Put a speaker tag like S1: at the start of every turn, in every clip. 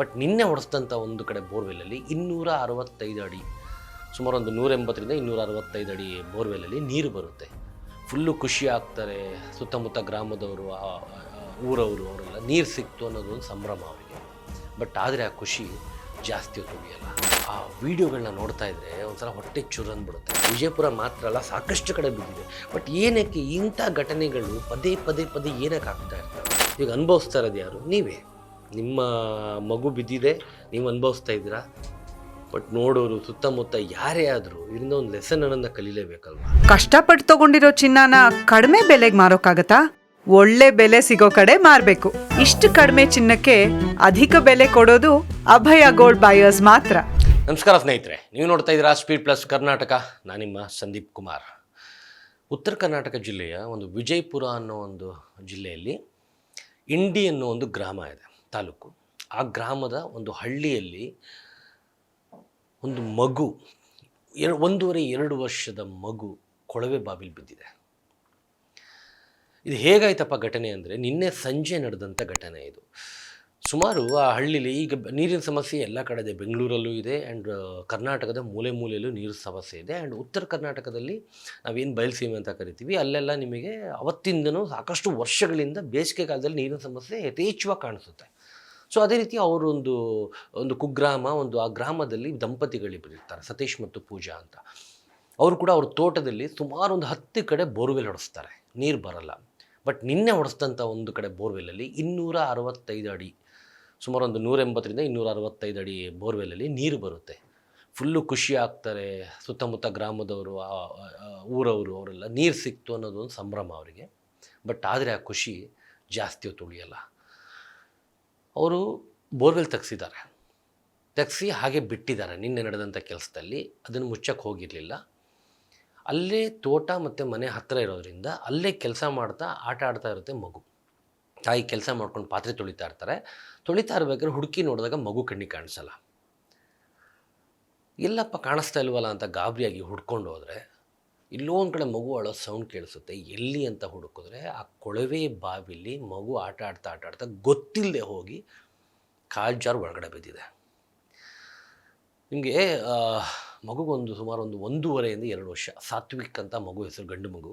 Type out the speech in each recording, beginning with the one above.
S1: But ನಿನ್ನೆ ಹೊಡೆಸಿದಂಥ ಒಂದು ಕಡೆ ಬೋರ್ವೆಲ್ಲಲ್ಲಿ 265 ಅಡಿ, ಸುಮಾರು ಒಂದು 180ರಿಂದ 265 ಅಡಿ ಬೋರ್ವೆಲ್ಲಲ್ಲಿ ನೀರು ಬರುತ್ತೆ. ಫುಲ್ಲು ಖುಷಿ ಆಗ್ತಾರೆ ಸುತ್ತಮುತ್ತ ಗ್ರಾಮದವರು, ಊರವರು, ಅವರೆಲ್ಲ ನೀರು ಸಿಕ್ತು ಅನ್ನೋದು ಒಂದು ಸಂಭ್ರಮ ಅವರಿಗೆ. ಬಟ್ ಆದರೆ ಆ ಖುಷಿ ಜಾಸ್ತಿ ಹೊತ್ತು ಉಳಿಯಲ್ಲ. ಆ ವಿಡಿಯೋಗಳನ್ನ ನೋಡ್ತಾ ಇದ್ದರೆ ಒಂಥರ ಹೊಟ್ಟೆ ಚುರಂದ್ಬಿಡುತ್ತೆ. ವಿಜಯಪುರ ಮಾತ್ರ ಅಲ್ಲ, ಸಾಕಷ್ಟು ಕಡೆ ಬಿದ್ದಿದೆ. ಬಟ್ ಏನಕ್ಕೆ ಇಂಥ ಘಟನೆಗಳು ಪದೇ ಪದೇ ಪದೇ ಏನಕ್ಕೆ ಆಗ್ತಾ ಇರ್ತವೆ? ಈಗ ಅನುಭವಿಸ್ತಾ ಇರೋದು ಯಾರು? ನೀವೇ. ನಿಮ್ಮ ಮಗು ಬಿದ್ದಿದೆ, ನೀವು ಅನುಭವಿಸ್ತಾ ಇದ್ದೀರಾ. ಬಟ್ ನೋಡೋರು ಸುತ್ತಮುತ್ತ ಯಾರೇ ಆದರೂ ಇದರಿಂದ ಒಂದು ಲೆಸನನ್ನು ಕಲೀಲೇಬೇಕಲ್ವ.
S2: ಕಷ್ಟಪಟ್ಟು ತಗೊಂಡಿರೋ ಚಿನ್ನನ ಕಡಿಮೆ ಬೆಲೆಗೆ ಮಾರೋಕ್ಕಾಗತ್ತಾ? ಒಳ್ಳೆ ಬೆಲೆ ಸಿಗೋ ಕಡೆ ಮಾರಬೇಕು. ಇಷ್ಟು ಕಡಿಮೆ ಚಿನ್ನಕ್ಕೆ ಅಧಿಕ ಬೆಲೆ ಕೊಡೋದು ಅಭಯ ಗೋಲ್ಡ್ ಬಯರ್ಸ್ ಮಾತ್ರ.
S1: ನಮಸ್ಕಾರ ಸ್ನೇಹಿತರೆ, ನೀವು ನೋಡ್ತಾ ಇದ್ದೀರಾ ಸ್ಪೀಡ್ ಪ್ಲಸ್ ಕರ್ನಾಟಕ. ನಾನು ನಿಮ್ಮ ಸಂದೀಪ್ ಕುಮಾರ್. ಉತ್ತರ ಕರ್ನಾಟಕ ಜಿಲ್ಲೆಯ ಒಂದು ವಿಜಯಪುರ ಅನ್ನೋ ಒಂದು ಜಿಲ್ಲೆಯಲ್ಲಿ ಇಂಡಿ ಅನ್ನೋ ಒಂದು ಗ್ರಾಮ ಇದೆ, ತಾಲೂಕು. ಆ ಗ್ರಾಮದ ಒಂದು ಹಳ್ಳಿಯಲ್ಲಿ ಒಂದು ಮಗು, 1.5-2 ವರ್ಷದ ಮಗು ಕೊಳವೆ ಬಾವಿಲಿ ಬಿದ್ದಿದೆ. ಇದು ಹೇಗಾಯ್ತಪ್ಪ ಘಟನೆ ಅಂದರೆ, ನಿನ್ನೆ ಸಂಜೆ ನಡೆದಂಥ ಘಟನೆ ಇದು. ಸುಮಾರು ಆ ಹಳ್ಳಿಲಿ ಈಗ ನೀರಿನ ಸಮಸ್ಯೆ ಎಲ್ಲ ಕಡೆ ಇದೆ. ಬೆಂಗಳೂರಲ್ಲೂ ಇದೆ, ಆ್ಯಂಡ್ ಕರ್ನಾಟಕದ ಮೂಲೆ ಮೂಲೆಯಲ್ಲೂ ನೀರಿನ ಸಮಸ್ಯೆ ಇದೆ. ಆ್ಯಂಡ್ ಉತ್ತರ ಕರ್ನಾಟಕದಲ್ಲಿ ನಾವೇನು ಬಯಲುಸೀಮೆ ಅಂತ ಕರಿತೀವಿ, ಅಲ್ಲೆಲ್ಲ ನಿಮಗೆ ಅವತ್ತಿಂದನೂ ಸಾಕಷ್ಟು ವರ್ಷಗಳಿಂದ ಬೇಸಿಗೆ ಕಾಲದಲ್ಲಿ ನೀರಿನ ಸಮಸ್ಯೆ ಯಥೇಚ್ಛವಾಗಿ ಕಾಣಿಸುತ್ತೆ. ಸೊ ಅದೇ ರೀತಿ ಒಂದು ಕುಗ್ರಾಮ, ಆ ಗ್ರಾಮದಲ್ಲಿ ದಂಪತಿಗಳಿರ್ತಾರೆ, ಸತೀಶ್ ಮತ್ತು ಪೂಜಾ ಅಂತ. ಅವರು ಕೂಡ ಅವ್ರ ತೋಟದಲ್ಲಿ ಸುಮಾರು ಒಂದು 10 ಕಡೆ ಬೋರ್ವೆಲ್ ಹೊಡೆಸ್ತಾರೆ, ನೀರು ಬರಲ್ಲ. ಬಟ್ ನಿನ್ನೆ ಹೊಡೆಸಿದಂಥ ಒಂದು ಕಡೆ ಬೋರ್ವೆಲ್ಲಲ್ಲಿ 265 ಅಡಿ, ಸುಮಾರು ಒಂದು 180ರಿಂದ 265 ಅಡಿ ಬೋರ್ವೆಲ್ಲಲ್ಲಿ ನೀರು ಬರುತ್ತೆ. ಫುಲ್ಲು ಖುಷಿ ಆಗ್ತಾರೆ ಸುತ್ತಮುತ್ತ ಗ್ರಾಮದವರು, ಊರವರು, ಅವರೆಲ್ಲ ನೀರು ಸಿಕ್ತು ಅನ್ನೋದು ಒಂದು ಸಂಭ್ರಮ ಅವರಿಗೆ. ಬಟ್ ಆದರೆ ಆ ಖುಷಿ ಜಾಸ್ತಿ ಹೊತ್ತು ಉಳಿಯಲ್ಲ. ಅವರು ಬೋರ್ವೆಲ್ ತೆಗೆಸಿ ಹಾಗೆ ಬಿಟ್ಟಿದ್ದಾರೆ. ನಿನ್ನೆ ನಡೆದಂಥ ಕೆಲಸದಲ್ಲಿ ಅದನ್ನು ಮುಚ್ಚಕ್ಕೆ ಹೋಗಿರಲಿಲ್ಲ. ಅಲ್ಲೇ ತೋಟ ಮತ್ತು ಮನೆ ಹತ್ತಿರ ಇರೋದ್ರಿಂದ ಅಲ್ಲೇ ಕೆಲಸ ಮಾಡ್ತಾ ಆಟ ಆಡ್ತಾ ಇರುತ್ತೆ ಮಗು. ತಾಯಿ ಕೆಲಸ ಮಾಡ್ಕೊಂಡು ಪಾತ್ರೆ ತೊಳಿತಾ ಇರ್ಬೇಕಾದ್ರೆ ಹುಡುಕಿ ನೋಡಿದಾಗ ಮಗು ಕಣ್ಣಿಗೆ ಕಾಣಿಸಲ್ಲ. ಎಲ್ಲಪ್ಪ ಕಾಣಿಸ್ತಾ ಇಲ್ವಲ್ಲ ಅಂತ ಗಾಬರಿಯಾಗಿ ಹುಡ್ಕೊಂಡು ಹೋದರೆ ಇಲ್ಲೋ ಒಂದು ಕಡೆ ಮಗು ಅಳೋ ಸೌಂಡ್ ಕೇಳಿಸುತ್ತೆ. ಎಲ್ಲಿ ಅಂತ ಹುಡುಕಿದ್ರೆ ಆ ಕೊಳವೆ ಬಾವಿಲಿ ಮಗು ಆಟ ಆಡ್ತಾ ಗೊತ್ತಿಲ್ಲದೆ ಹೋಗಿ ಕಾಲು ಜಾರು ಒಳಗಡೆ ಬಿದ್ದಿದೆ. ನಿಮಗೆ ಮಗುಗೊಂದು ಸುಮಾರು 1.5-2 ವರ್ಷ, ಸಾತ್ವಿಕ್ ಅಂತ ಮಗು ಹೆಸರು, ಗಂಡು ಮಗು.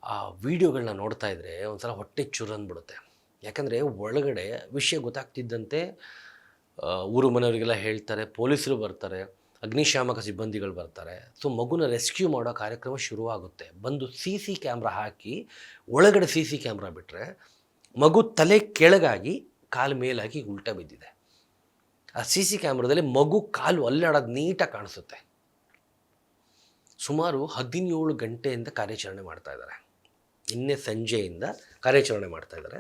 S1: ಆ ವಿಡಿಯೋಗಳನ್ನ ನೋಡ್ತಾ ಇದ್ದರೆ ಒಂದ್ಸಲ ಹೊಟ್ಟೆ ಚುರಂದ್ಬಿಡುತ್ತೆ. ಯಾಕಂದರೆ ಒಳಗಡೆ ವಿಷಯ ಗೊತ್ತಾಗ್ತಿದ್ದಂತೆ ಊರು ಮನೆಯವರಿಗೆಲ್ಲ ಹೇಳ್ತಾರೆ, ಪೊಲೀಸರು ಬರ್ತಾರೆ, ಅಗ್ನಿಶಾಮಕ ಸಿಬ್ಬಂದಿಗಳು ಬರ್ತಾರೆ. ಸೊ ಮಗುನ ರೆಸ್ಕ್ಯೂ ಮಾಡೋ ಕಾರ್ಯಕ್ರಮ ಶುರುವಾಗುತ್ತೆ. ಬಂದು CC ಕ್ಯಾಮ್ರಾ ಹಾಕಿ ಒಳಗಡೆ CC ಕ್ಯಾಮ್ರಾ ಬಿಟ್ಟರೆ ಮಗು ತಲೆ ಕೆಳಗಾಗಿ ಕಾಲು ಮೇಲಾಗಿ ಉಲ್ಟಾ ಬಿದ್ದಿದೆ. ಆ CC ಕ್ಯಾಮ್ರಾದಲ್ಲಿ ಮಗು ಕಾಲು ಅಲ್ಲಾಡೋದು ನೀಟಾಗಿ ಕಾಣಿಸುತ್ತೆ. ಸುಮಾರು 17 ಗಂಟೆಯಿಂದ ಕಾರ್ಯಾಚರಣೆ ಮಾಡ್ತಾ ಇದ್ದಾರೆ. ನಿನ್ನೆ ಸಂಜೆಯಿಂದ ಕಾರ್ಯಾಚರಣೆ ಮಾಡ್ತಾ ಇದ್ದಾರೆ.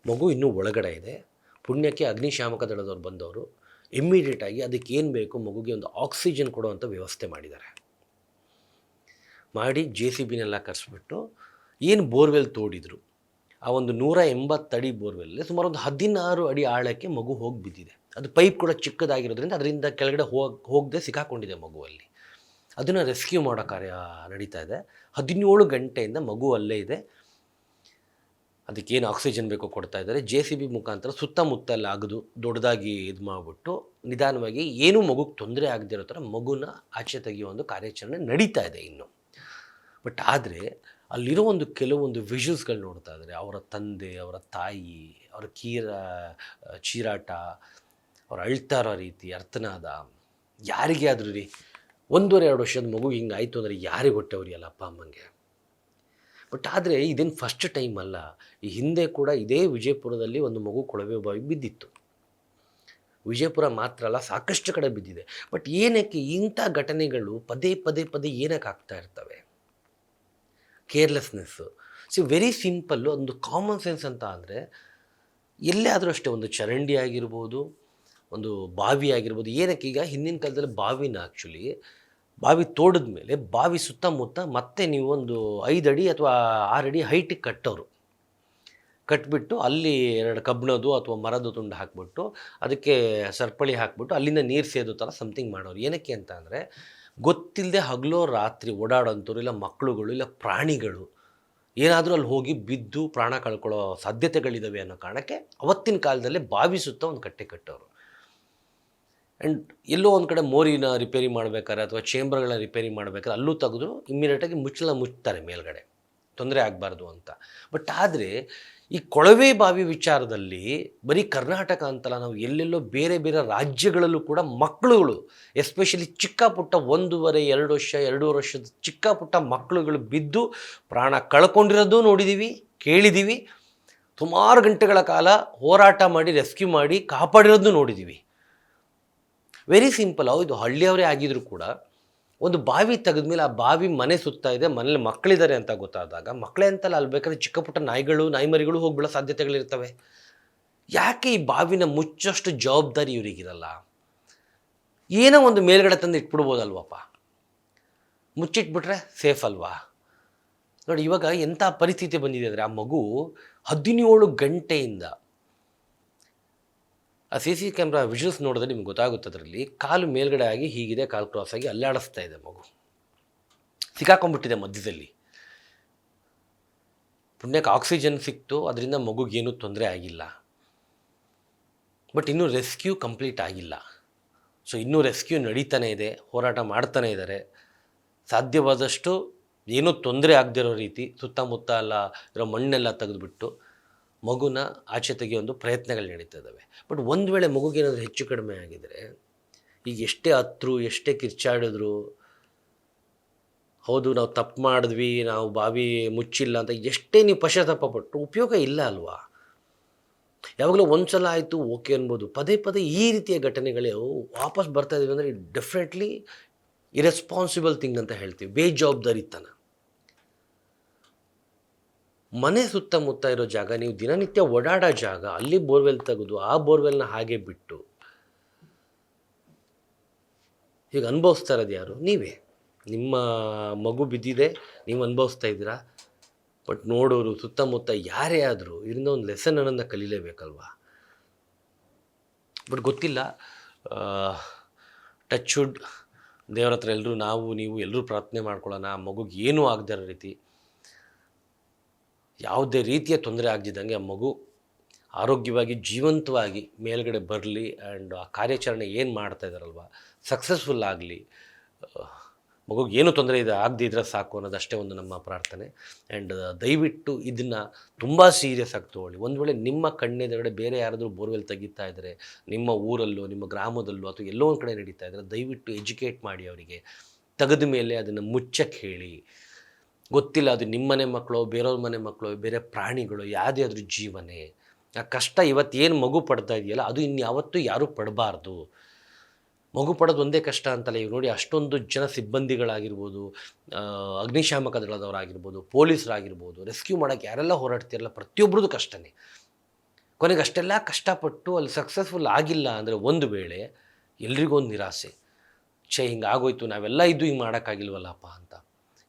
S1: ಮಗು ಇನ್ನೂ ಒಳಗಡೆ ಇದೆ. ಪುಣ್ಯಕ್ಕೆ ಅಗ್ನಿಶಾಮಕ ದಳದವ್ರು ಬಂದವರು ಇಮ್ಮಿಡಿಯೇಟಾಗಿ ಅದಕ್ಕೆ ಏನು ಬೇಕು ಮಗುಗೆ ಒಂದು ಆಕ್ಸಿಜನ್ ಕೊಡುವಂಥ ವ್ಯವಸ್ಥೆ ಮಾಡಿ JCBನೆಲ್ಲ ಕರೆಸ್ಬಿಟ್ಟು ಏನು ಬೋರ್ವೆಲ್ ತೋಡಿದ್ರು, ಆ ಒಂದು 180 ಅಡಿ ಬೋರ್ವೆಲ್ಲೇ ಸುಮಾರು ಒಂದು 16 ಅಡಿ ಆಳಕ್ಕೆ ಮಗು ಹೋಗಿ ಬಿದ್ದಿದೆ. ಅದು ಪೈಪ್ ಕೂಡ ಚಿಕ್ಕದಾಗಿರೋದ್ರಿಂದ ಅದರಿಂದ ಕೆಳಗಡೆ ಹೋಗದೆ ಸಿಕ್ಕಾಕೊಂಡಿದೆ ಮಗುವಲ್ಲಿ. ಅದನ್ನು ರೆಸ್ಕ್ಯೂ ಮಾಡೋ ಕಾರ್ಯ ನಡೀತಾ ಇದೆ. 17 ಗಂಟೆಯಿಂದ ಮಗು ಅಲ್ಲೇ ಇದೆ. ಅದಕ್ಕೇನು ಆಕ್ಸಿಜನ್ ಬೇಕೋ ಕೊಡ್ತಾ ಇದ್ದಾರೆ. JCB ಮುಖಾಂತರ ಸುತ್ತಮುತ್ತ ಎಲ್ಲ ಅಗದು ದೊಡ್ಡದಾಗಿ ಇದು ಮಾಡಿಬಿಟ್ಟು ನಿಧಾನವಾಗಿ ಏನೂ ಮಗುಗೆ ತೊಂದರೆ ಆಗದಿರೋ ಥರ ಮಗುನ ಆಚೆ ತೆಗೆಯೋ ಒಂದು ಕಾರ್ಯಾಚರಣೆ ನಡೀತಾ ಇದೆ ಇನ್ನು. ಬಟ್ ಆದರೆ ಅಲ್ಲಿರೋ ಕೆಲವೊಂದು ವಿಷುವಲ್ಸ್ಗಳು ನೋಡ್ತಾ ಇದ್ದಾರೆ. ಅವರ ತಂದೆ, ಅವರ ತಾಯಿ, ಅವರ ಚೀರಾಟ, ಅವ್ರು ಅಳ್ತಾ ಇರೋ ರೀತಿ, ಅರ್ಥನಾದ. ಯಾರಿಗೆ ಆದರೂ ರೀ 1.5-2 ವರ್ಷದ ಮಗು ಹಿಂಗೆ ಆಯಿತು ಅಂದರೆ ಯಾರಿಗೆ ಹೊಟ್ಟೆ ಉರಿಯಲ್ಲ ಅಪ್ಪ ಅಮ್ಮಂಗೆ. ಬಟ್ ಆದರೆ ಇದೇನು ಫಸ್ಟ್ ಟೈಮ್ ಅಲ್ಲ. ಈ ಹಿಂದೆ ಕೂಡ ಇದೇ ವಿಜಯಪುರದಲ್ಲಿ ಒಂದು ಮಗು ಕೊಳವೆ ಬಾವಿ ಬಿದ್ದಿತ್ತು. ವಿಜಯಪುರ ಮಾತ್ರ ಅಲ್ಲ, ಸಾಕಷ್ಟು ಕಡೆ ಬಿದ್ದಿದೆ. ಬಟ್ ಏನಕ್ಕೆ ಇಂಥ ಘಟನೆಗಳು ಪದೇ ಪದೇ ಏನಕ್ಕೆ ಆಗ್ತಾ ಇರ್ತವೆ? ಕೇರ್ಲೆಸ್ನೆಸ್ಸು. ವೆರಿ ಸಿಂಪಲ್ಲು, ಒಂದು ಕಾಮನ್ ಸೆನ್ಸ್ ಅಂತ ಅಂದರೆ ಎಲ್ಲೇ ಆದರೂ ಅಷ್ಟೇ, ಒಂದು ಚರಂಡಿ ಆಗಿರ್ಬೋದು, ಒಂದು ಬಾವಿ ಆಗಿರ್ಬೋದು. ಏನಕ್ಕೆ ಈಗ ಹಿಂದಿನ ಕಾಲದಲ್ಲಿ ಬಾವಿ ತೋಡಿದ ಮೇಲೆ ಬಾವಿ ಸುತ್ತಮುತ್ತ ಮತ್ತೆ ನೀವು ಒಂದು 5 ಅಡಿ ಅಥವಾ 6 ಅಡಿ ಹೈಟಿಗೆ ಕಟ್ಬಿಟ್ಟು ಅಲ್ಲಿ 2 ಕಬ್ಬಿಣದ್ದು ಅಥವಾ ಮರದ ತುಂಡು ಹಾಕ್ಬಿಟ್ಟು ಅದಕ್ಕೆ ಸರಪಳಿ ಹಾಕ್ಬಿಟ್ಟು ಅಲ್ಲಿಂದ ನೀರು ಸೇದೋ ಥರ ಸಮಥಿಂಗ್ ಮಾಡೋರು. ಏನಕ್ಕೆ ಅಂತ ಅಂದರೆ ಗೊತ್ತಿಲ್ಲದೆ ಹಗಲೋ ರಾತ್ರಿ ಓಡಾಡೋಂಥವ್ರು, ಇಲ್ಲ ಮಕ್ಕಳುಗಳು, ಇಲ್ಲ ಪ್ರಾಣಿಗಳು ಏನಾದರೂ ಅಲ್ಲಿ ಹೋಗಿ ಬಿದ್ದು ಪ್ರಾಣ ಕಳ್ಕೊಳ್ಳೋ ಸಾಧ್ಯತೆಗಳಿದ್ದಾವೆ ಅನ್ನೋ ಕಾರಣಕ್ಕೆ ಅವತ್ತಿನ ಕಾಲದಲ್ಲೇ ಬಾವಿ ಸುತ್ತ ಒಂದು ಕಟ್ಟೆ ಕಟ್ಟೋರು. ಆ್ಯಂಡ್ ಎಲ್ಲೋ ಒಂದು ಕಡೆ ಮೋರಿನ ರಿಪೇರಿ ಮಾಡಬೇಕಾದ್ರೆ ಅಥವಾ ಚೇಂಬರ್ಗಳನ್ನ ರಿಪೇರಿ ಮಾಡಬೇಕಾದ್ರೆ ಅಲ್ಲೂ ತೆಗೆದು ಇಮ್ಮಿಡಿಯೇಟಾಗಿ ಮುಚ್ತಾರೆ ಮೇಲ್ಗಡೆ, ತೊಂದರೆ ಆಗಬಾರ್ದು ಅಂತ. ಬಟ್ ಆದರೆ ಈ ಕೊಳವೆ ಬಾವಿ ವಿಚಾರದಲ್ಲಿ ಬರೀ ಕರ್ನಾಟಕ ಅಂತಲ್ಲ, ನಾವು ಎಲ್ಲೆಲ್ಲೋ ಬೇರೆ ಬೇರೆ ರಾಜ್ಯಗಳಲ್ಲೂ ಕೂಡ ಮಕ್ಕಳುಗಳು, ಎಸ್ಪೆಷಲಿ ಚಿಕ್ಕ ಪುಟ್ಟ 1.5-2 ವರ್ಷ 2.5 ವರ್ಷದ ಚಿಕ್ಕ ಪುಟ್ಟ ಮಕ್ಕಳುಗಳು ಬಿದ್ದು ಪ್ರಾಣ ಕಳ್ಕೊಂಡಿರೋದು ನೋಡಿದ್ದೀವಿ, ಕೇಳಿದ್ದೀವಿ. ಸುಮಾರು ಗಂಟೆಗಳ ಕಾಲ ಹೋರಾಟ ಮಾಡಿ ರೆಸ್ಕ್ಯೂ ಮಾಡಿ ಕಾಪಾಡಿರೋದು ನೋಡಿದ್ದೀವಿ. Very simple. ಹೌದು, ಹಳ್ಳಿಯವರೇ ಆಗಿದ್ರು ಕೂಡ ಒಂದು ಬಾವಿ ತೆಗೆದ್ಮೇಲೆ ಆ ಬಾವಿ ಮನೆ ಸುತ್ತ ಇದೆ, ಮನೇಲಿ ಮಕ್ಕಳಿದ್ದಾರೆ ಅಂತ ಗೊತ್ತಾದಾಗ, ಮಕ್ಕಳೇ ಅಂತಲ್ಲ, ಅಲ್ಲಿ ಬೇಕಾದ್ರೆ ಚಿಕ್ಕ ಪುಟ್ಟ ನಾಯಿಮರಿಗಳು ಹೋಗ್ಬಿಡೋ ಸಾಧ್ಯತೆಗಳಿರ್ತವೆ. ಯಾಕೆ ಈ ಬಾವಿನ ಮುಚ್ಚೋಷ್ಟು ಜವಾಬ್ದಾರಿ ಇವರಿಗಿರಲ್ಲ? ಏನೋ ಒಂದು ಮೇಲ್ಗಡೆ ತಂದು ಇಟ್ಬಿಡ್ಬೋದಲ್ವಪ್ಪ, ಮುಚ್ಚಿಟ್ಬಿಟ್ರೆ ಸೇಫ್ ಅಲ್ವಾ? ನೋಡಿ ಇವಾಗ ಎಂಥ ಪರಿಸ್ಥಿತಿ ಬಂದಿದೆ ಅಂದರೆ, ಆ ಮಗು 17 ಗಂಟೆಯಿಂದ ಆ CC ಕ್ಯಾಮ್ರಾ ವಿಜುವಲ್ಸ್ ನೋಡಿದ್ರೆ ನಿಮ್ಗೆ ಗೊತ್ತಾಗುತ್ತೆ. ಅದರಲ್ಲಿ ಕಾಲು ಮೇಲ್ಗಡೆ ಆಗಿ ಹೀಗಿದೆ, ಕಾಲು ಕ್ರಾಸ್ ಆಗಿ ಅಲ್ಲಾಡಿಸ್ತಾ ಇದೆ ಮಗು, ಸಿಕ್ಕಾಕೊಂಡ್ಬಿಟ್ಟಿದೆ ಮಧ್ಯದಲ್ಲಿ. ಪುಣ್ಯಕ್ಕೆ ಆಕ್ಸಿಜನ್ ಸಿಕ್ತು, ಅದರಿಂದ ಮಗುಗೇನೂ ತೊಂದರೆ ಆಗಿಲ್ಲ. ಬಟ್ ಇನ್ನೂ ರೆಸ್ಕ್ಯೂ ಕಂಪ್ಲೀಟ್ ಆಗಿಲ್ಲ. ಸೊ ಇನ್ನೂ ರೆಸ್ಕ್ಯೂ ನಡೀತಾನೆ ಇದೆ, ಹೋರಾಟ ಮಾಡ್ತಾನೆ ಇದ್ದಾರೆ. ಸಾಧ್ಯವಾದಷ್ಟು ಏನೂ ತೊಂದರೆ ಆಗದಿರೋ ರೀತಿ ಸುತ್ತಮುತ್ತ ಎಲ್ಲ ಇರೋ ಮಣ್ಣೆಲ್ಲ ತೆಗೆದುಬಿಟ್ಟು ಮಗುನ ಆಚೆ ತೆಗೆಯೋ ಪ್ರಯತ್ನಗಳು ನಡೀತಾ ಇದ್ದಾವೆ. ಬಟ್ ಒಂದು ವೇಳೆ ಮಗುಗೇನಾದರೂ ಹೆಚ್ಚು ಕಡಿಮೆ ಆಗಿದರೆ, ಈಗ ಎಷ್ಟೇ ಹತ್ರು, ಎಷ್ಟೇ ಕಿರ್ಚಾಡಿದ್ರು, ಹೌದು ನಾವು ತಪ್ಪು ಮಾಡಿದ್ವಿ, ನಾವು ಬಾವಿ ಮುಚ್ಚಿಲ್ಲ ಅಂತ ಎಷ್ಟೇ ನೀವು ಪಶ್ಚಾತ್ತಾಪ ಪಟ್ಟು ಉಪಯೋಗ ಇಲ್ಲ ಅಲ್ವಾ? ಯಾವಾಗಲೂ ಒಂದು ಸಲ ಆಯಿತು ಓಕೆ ಅನ್ಬೋದು. ಪದೇ ಪದೇ ಈ ರೀತಿಯ ಘಟನೆಗಳು ವಾಪಸ್ ಬರ್ತಾ ಇದ್ದೀವಿ ಅಂದರೆ ಡೆಫಿನೆಟ್ಲಿ ಇರೆಸ್ಪಾನ್ಸಿಬಲ್ ಥಿಂಗ್ ಅಂತ ಹೇಳ್ತೀವಿ, ಬೇಜವಾಬ್ದಾರಿತನ. ಮನೆ ಸುತ್ತಮುತ್ತ ಇರೋ ಜಾಗ, ನೀವು ದಿನನಿತ್ಯ ಓಡಾಡೋ ಜಾಗ, ಅಲ್ಲಿ ಬೋರ್ವೆಲ್ ತೆಗೆದು ಆ ಬೋರ್ವೆಲ್ನ ಹಾಗೆ ಬಿಟ್ಟು ಈಗ ಅನುಭವಿಸ್ತಾ ಇರೋದು ಯಾರು? ನೀವೇ. ನಿಮ್ಮ ಮಗು ಬಿದ್ದಿದೆ, ನೀವು ಅನುಭವಿಸ್ತಾ ಇದ್ದೀರಾ. ಬಟ್ ನೋಡೋರು ಸುತ್ತಮುತ್ತ ಯಾರೇ ಆದರೂ ಇದರಿಂದ ಒಂದು ಲೆಸನನ್ನು ಕಲೀಲೇಬೇಕಲ್ವಾ? ಬಟ್ ಗೊತ್ತಿಲ್ಲ. ಟಚ್ ವುಡ್, ದೇವ್ರ ಹತ್ರ ಎಲ್ಲರೂ, ನಾವು ನೀವು ಎಲ್ಲರೂ ಪ್ರಾರ್ಥನೆ ಮಾಡ್ಕೊಳ್ಳೋಣ, ಆ ಮಗುಗೆ ಏನೂ ಆಗದೇ ಇರೋ ರೀತಿ, ಯಾವುದೇ ರೀತಿಯ ತೊಂದರೆ ಆಗದಿದ್ದಂಗೆ ಆ ಮಗು ಆರೋಗ್ಯವಾಗಿ ಜೀವಂತವಾಗಿ ಮೇಲ್ಗಡೆ ಬರಲಿ. ಆ್ಯಂಡ್ ಆ ಕಾರ್ಯಾಚರಣೆ ಏನು ಮಾಡ್ತಾ ಇದ್ದಾರಲ್ವ ಸಕ್ಸಸ್ಫುಲ್ ಆಗಲಿ. ಮಗುಗೆ ಏನೂ ತೊಂದರೆ ಆಗದಿದ್ರೆ ಸಾಕು ಅನ್ನೋದಷ್ಟೇ ಒಂದು ನಮ್ಮ ಪ್ರಾರ್ಥನೆ. ಆ್ಯಂಡ್ ದಯವಿಟ್ಟು ಇದನ್ನು ತುಂಬ ಸೀರಿಯಸ್ ಆಗಿ ತೊಗೊಳ್ಳಿ. ಒಂದು ವೇಳೆ ನಿಮ್ಮ ಕಣ್ಣೆದುರುಗಡೆ ಬೇರೆ ಯಾರಾದರೂ ಬೋರ್ವೆಲ್ ತೆಗಿತಾ ಇದ್ದರೆ, ನಿಮ್ಮ ಊರಲ್ಲೋ ನಿಮ್ಮ ಗ್ರಾಮದಲ್ಲೋ ಅಥವಾ ಎಲ್ಲೋ ಒಂದು ಕಡೆ ನಡೀತಾ ಇದ್ದರೆ, ದಯವಿಟ್ಟು ಎಜುಕೇಟ್ ಮಾಡಿ ಅವರಿಗೆ. ತೆಗೆದ ಮೇಲೆ ಅದನ್ನು ಮುಚ್ಚಕ್ಕೆ ಹೇಳಿ. ಗೊತ್ತಿಲ್ಲ ಅದು ನಿಮ್ಮನೆ ಮಕ್ಕಳು, ಬೇರೆಯವ್ರ ಮನೆ ಮಕ್ಕಳು, ಬೇರೆ ಪ್ರಾಣಿಗಳು, ಯಾವುದೇ ಆದರೂ ಜೀವನೇ. ಆ ಕಷ್ಟ ಇವತ್ತೇನು ಮಗು ಪಡ್ತಾ ಇದೆಯಲ್ಲ, ಅದು ಇನ್ಯಾವತ್ತೂ ಯಾರೂ ಪಡಬಾರ್ದು. ಮಗು ಪಡೋದು ಒಂದೇ ಕಷ್ಟ ಅಂತಲ್ಲ. ಈಗ ನೋಡಿ, ಅಷ್ಟೊಂದು ಜನ ಸಿಬ್ಬಂದಿಗಳಾಗಿರ್ಬೋದು, ಅಗ್ನಿಶಾಮಕ ದಳದವರಾಗಿರ್ಬೋದು, ಪೊಲೀಸರಾಗಿರ್ಬೋದು, ರೆಸ್ಕ್ಯೂ ಮಾಡೋಕ್ಕೆ ಯಾರೆಲ್ಲ ಹೋರಾಡ್ತಿರಲ್ಲ, ಪ್ರತಿಯೊಬ್ಬರದ್ದು ಕಷ್ಟನೇ. ಕೊನೆಗೆ ಅಷ್ಟೆಲ್ಲ ಕಷ್ಟಪಟ್ಟು ಅಲ್ಲಿ ಸಕ್ಸಸ್ಫುಲ್ ಆಗಿಲ್ಲ ಅಂದರೆ ಒಂದು ವೇಳೆ ಎಲ್ರಿಗೂ ಒಂದು ನಿರಾಸೆ, ಹಿಂಗಾಗೋಯ್ತು, ನಾವೆಲ್ಲ ಇದ್ದು ಹಿಂಗೆ ಮಾಡೋಕ್ಕಾಗಿಲ್ವಲ್ಲಪ್ಪ ಅಂತ.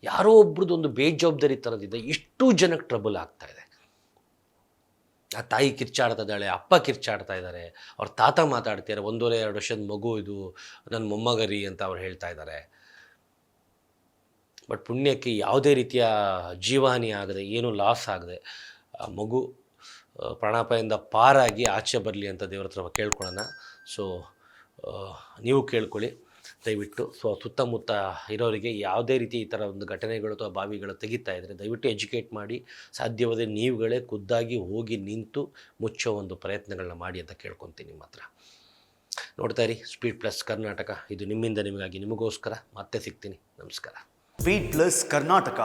S1: ಯಾರೋ ಒಬ್ರದ್ದು ಒಂದು ಬೇಜವಾಬ್ದಾರಿ ಥರದಿದ್ದ ಎಷ್ಟು ಜನಕ್ಕೆ ಟ್ರಬಲ್ ಆಗ್ತಾಯಿದೆ. ಆ ತಾಯಿ ಕಿರ್ಚಾಡ್ತಾ ಇದ್ದಾಳೆ, ಅಪ್ಪ ಕಿರ್ಚಾಡ್ತಾ ಇದ್ದಾರೆ, ಅವ್ರ ತಾತ ಮಾತಾಡ್ತಿದ್ದಾರೆ, 1.5-2 ವರ್ಷದ ಮಗು ಇದು, ನನ್ನ ಮೊಮ್ಮಗರಿ ಅಂತ ಅವ್ರು ಹೇಳ್ತಾ ಇದ್ದಾರೆ. ಬಟ್ ಪುಣ್ಯಕ್ಕೆ ಯಾವುದೇ ರೀತಿಯ ಜೀವಹಾನಿ ಆಗದೆ, ಏನೂ ಲಾಸ್ ಆಗದೆ ಆ ಮಗು ಪ್ರಾಣಾಪಾಯದಿಂದ ಪಾರಾಗಿ ಆಚೆ ಬರಲಿ ಅಂತ ದೇವ್ರ ಹತ್ರ ಕೇಳ್ಕೊಳ್ಳೋಣ. ಸೊ ನೀವು ಕೇಳ್ಕೊಳ್ಳಿ ದಯವಿಟ್ಟು. ಸೊ ಸುತ್ತಮುತ್ತ ಇರೋರಿಗೆ ಯಾವುದೇ ರೀತಿ ಈ ಥರ ಒಂದು ಘಟನೆಗಳು ಅಥವಾ ಬಾವಿಗಳು ತೆಗಿತಾ ಇದ್ದರೆ ದಯವಿಟ್ಟು ಎಜುಕೇಟ್ ಮಾಡಿ, ಸಾಧ್ಯವಾದರೆ ನೀವುಗಳೇ ಖುದ್ದಾಗಿ ಹೋಗಿ ನಿಂತು ಮುಚ್ಚೋ ಒಂದು ಪ್ರಯತ್ನಗಳನ್ನ ಮಾಡಿ ಅಂತ ಕೇಳ್ಕೊತೀನಿ ನಿಮ್ಮ ಹತ್ರ. ನೋಡ್ತಾ ಇರಿ ಸ್ಪೀಡ್ ಪ್ಲಸ್ ಕರ್ನಾಟಕ. ಇದು ನಿಮ್ಮಿಂದ ನಿಮಗಾಗಿ, ನಿಮಗೋಸ್ಕರ. ಮತ್ತೆ ಸಿಗ್ತೀನಿ. ನಮಸ್ಕಾರ.
S3: Speed plus Karnataka.